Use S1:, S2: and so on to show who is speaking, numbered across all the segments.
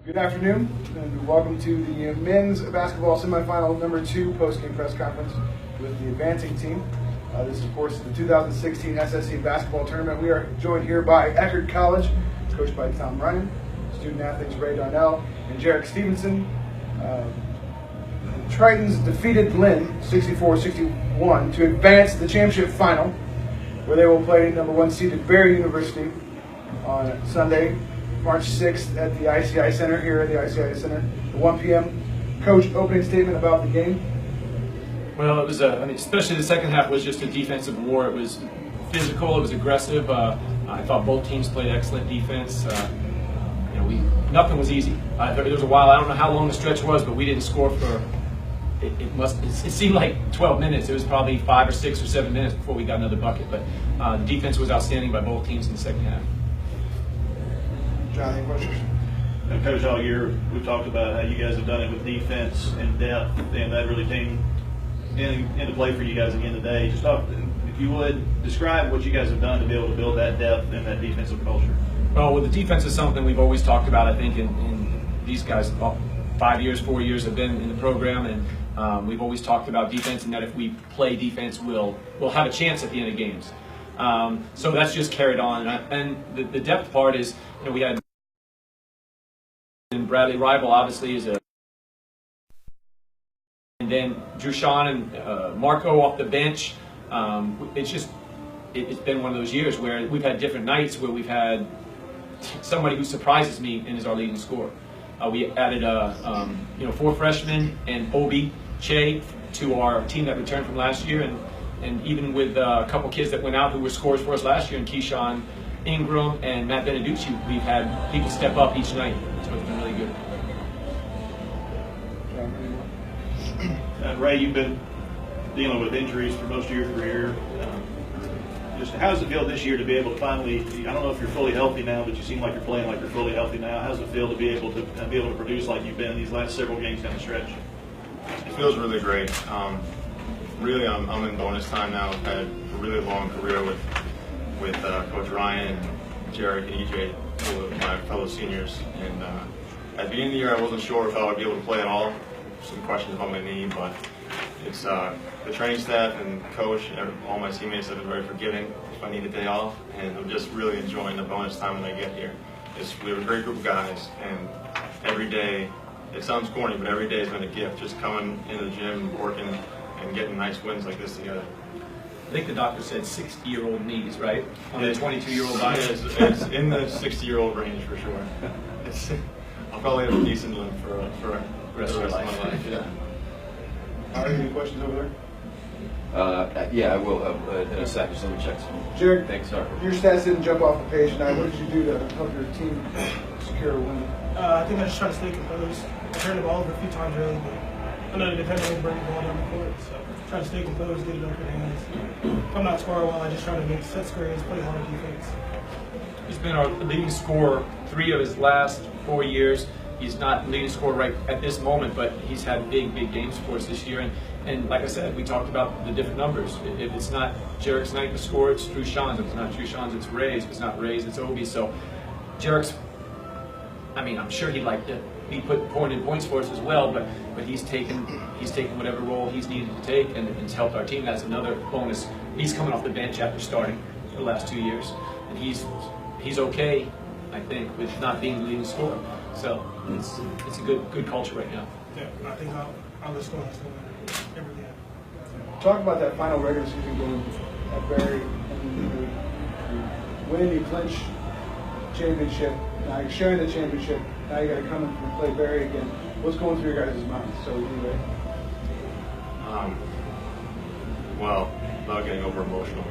S1: Good afternoon, and welcome to the men's basketball semifinal number 2 post-game press conference with the advancing team. This is, of course, the 2016 SSC basketball tournament. We are joined here by Eckerd College, coached by Tom Ryan, student athletes Ray Darnell and Jarek Stevenson. The Tritons defeated Lynn 64-61 to advance to the championship final, where they will play number 1 seeded Barry University on Sunday, March 6th at the ICI Center here at the ICI Center at 1 p.m. Coach, opening statement about the game.
S2: Well, it was, especially the second half was just a defensive war. It was physical, it was aggressive. I thought both teams played excellent defense. Nothing was easy. There was a while, I don't know how long the stretch was, but we didn't score for, it seemed like 12 minutes. It was probably 5 or 6 or 7 minutes before we got another bucket. But the defense was outstanding by both teams in the second half.
S1: John, any questions?
S3: And Coach, all year we've talked about how you guys have done it with defense and depth, and that really came into play for you guys again today. Just talk, if you would, describe what you guys have done to be able to build that depth and that defensive culture.
S2: Well, the defense is something we've always talked about. I think in these guys, 4 years have been in the program, and we've always talked about defense, and that if we play defense, we'll have a chance at the end of games. So that's just carried on, and the depth part is, we had. And Bradley Rival obviously is and then Drushan and Marco off the bench. It's been one of those years where we've had different nights where we've had somebody who surprises me and is our leading scorer. We added 4 freshmen and Obi Che to our team that returned from last year, and even with a couple kids that went out who were scorers for us last year, and Keyshawn Ingram and Matt Beneducci, we've had people step up each night. So it's been really good.
S3: Ray, you've been dealing with injuries for most of your career. Just how does it feel this year to be able to finally, I don't know if you're fully healthy now, but you seem like you're playing like you're fully healthy now. How does it feel to be able to produce like you've been in these last several games down the stretch?
S4: It feels really great. Really, I'm in bonus time now. I've had a really long career with Coach Ryan, Jarek, and EJ, two of my fellow seniors. And at the beginning of the year, I wasn't sure if I would be able to play at all. Some questions about my knee, but it's the training staff and coach and all my teammates have been very forgiving if I need a day off, and I'm just really enjoying the bonus time when I get here. We have a great group of guys, and every day, it sounds corny, but every day has been a gift. Just coming in the gym, working, and getting nice wins like this together.
S2: I think the doctor said 60-year-old knees, right? On the 22-year-old body.
S4: It's in the 60-year-old range for sure. I'll probably have a decent limb for the rest of my life. Yeah.
S1: Are there any questions over there?
S5: Yeah, I will have in a second. So let me check some.
S1: Jarek,
S5: thanks, sir.
S1: Your stats didn't jump off the page tonight. What did you do to help your team secure a win?
S6: I think I just try to stay composed. I turned the ball over a few times early, but I know the defender will bring the ball down the court, so try to stay composed, get it up in hands. If I'm not scoring well, I just try to make set screens, play hard defense.
S2: He's been our leading scorer 3 of his last 4 years. He's not leading scorer right at this moment, but he's had big games for us this year. And like I said, we talked about the different numbers. If it's not Jarek's night to score, it's Drushan's. If it's not Drushan's, it's Ray's. If it's not Ray's, it's Obi. So Jarek's, I'm sure he'd like to be pouring in points for us as well, but he's taken whatever role he's needed to take, and it's helped our team. That's another bonus. He's coming off the bench after starting for the last 2 years, and he's okay, I think, with not being the leading scorer. So it's a good culture right now.
S6: Yeah, I think I'll just go and every game.
S1: Talk about that final regular season game at Barry. You win, you clinch championship. Now you're sharing the championship. Now you got to come and play Barry again. What's going through your guys' minds? So anyway.
S4: Well, without getting over emotional,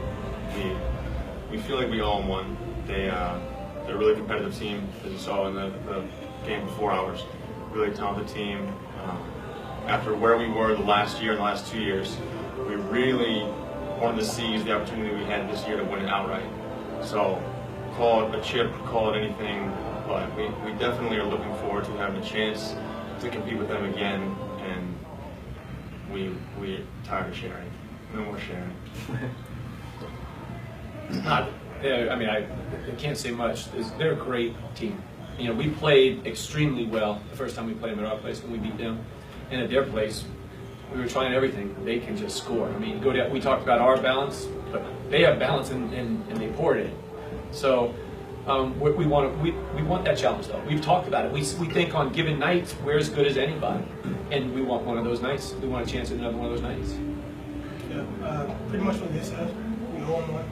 S4: we feel like we all won. They're a really competitive team, as you saw in the game before ours. Really talented team. After where we were the last year and the last 2 years, we really wanted to seize the opportunity we had this year to win it outright. So call it a chip, call it anything, but we definitely are looking forward to having a chance to compete with them again, and we're tired of sharing. No more sharing.
S2: I can't say much. They're a great team. You know, we played extremely well the first time we played them at our place when we beat them, and at their place, we were trying everything. They can just score. I mean, we talked about our balance, but they have balance and they pour it in. So we want that challenge though. We've talked about it. We think on given nights we're as good as anybody, and we want one of those nights. We want a chance at another one of those nights.
S6: Yeah, pretty much what they said. We 0-1.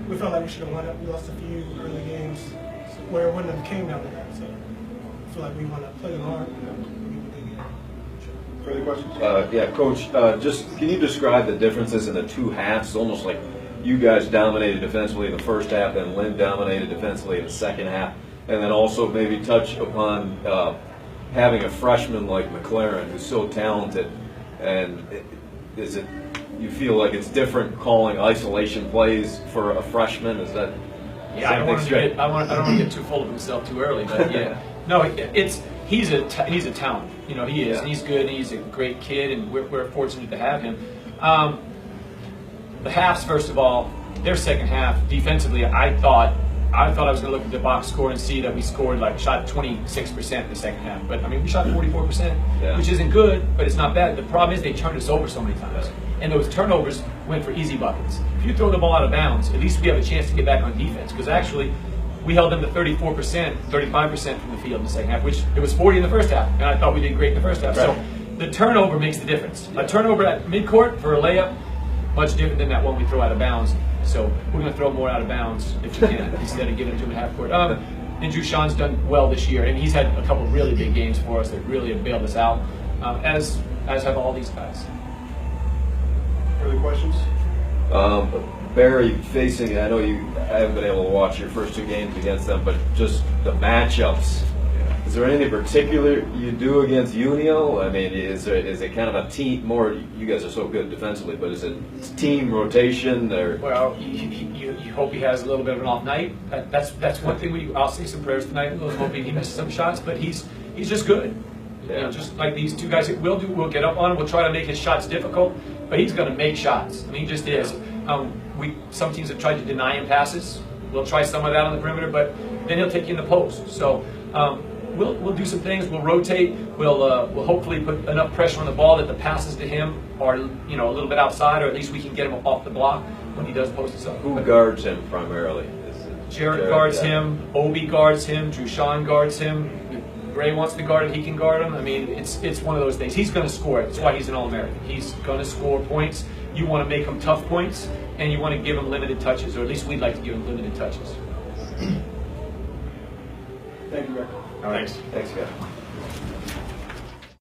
S6: We felt like we should have won it. We lost a few early games where it wouldn't have came down to that. So I feel like we want to play them hard.
S1: Further questions?
S5: Yeah, Coach, just can you describe the differences in the two halves? It's almost like you guys dominated defensively in the first half, and Lynn dominated defensively in the second half. And then also maybe touch upon having a freshman like McLaren who's so talented. And is it, you feel like it's different calling isolation plays for a freshman? Is that?
S2: Yeah, I don't want to get too full of himself too early, but yeah, no, he's a talent. You know, he is.
S5: Yeah.
S2: And he's good. And he's a great kid, and we're fortunate to have him. The halves, first of all, their second half defensively, I thought I was going to look at the box score and see that we shot 26% in the second half. But I mean, we shot 44%, which isn't good, but it's not bad. The problem is they turned us over so many times, and those turnovers went for easy buckets. If you throw the ball out of bounds, at least we have a chance to get back on defense. Because actually, we held them to 34%, 35% from the field in the second half, which it was 40 in the first half, and I thought we did great in the first half.
S5: Right.
S2: So the turnover makes the difference. A turnover at midcourt for a layup, much different than that one we throw out of bounds. So we're going to throw more out of bounds if we can, instead of giving it to him at half court. And Tritions done well this year, and he's had a couple really big games for us that really have bailed us out, as have all these guys.
S1: Further questions?
S5: Barry, facing, I know I haven't been able to watch your first two games against them, but just the matchups. Is there anything particular you do against Unio? I mean, is it kind of a team, more, you guys are so good defensively, but is it team rotation? Or?
S2: Well, you hope he has a little bit of an off night. That's one thing I'll say some prayers tonight, hoping he misses some shots, but he's just good.
S5: Yeah.
S2: You know, just like these two guys, we'll get up on him, we'll try to make his shots difficult, but he's going to make shots. I mean, he just is. Some teams have tried to deny him passes. We'll try some of that on the perimeter, but then he'll take you in the post. So we'll do some things. We'll rotate. We'll hopefully put enough pressure on the ball that the passes to him are a little bit outside, or at least we can get him off the block when he does post us up.
S5: Who guards him primarily?
S2: Jared guards him. Obi guards him. Tritions guards him. If Gray wants to guard him, he can guard him. I mean, it's one of those things. He's going to score it. That's why he's an All-American. He's going to score points. You want to make him tough points, and you want to give him limited touches, or at least we'd like to give him limited touches.
S1: Thank you, Rick.
S4: Thanks.
S5: Thanks, guys.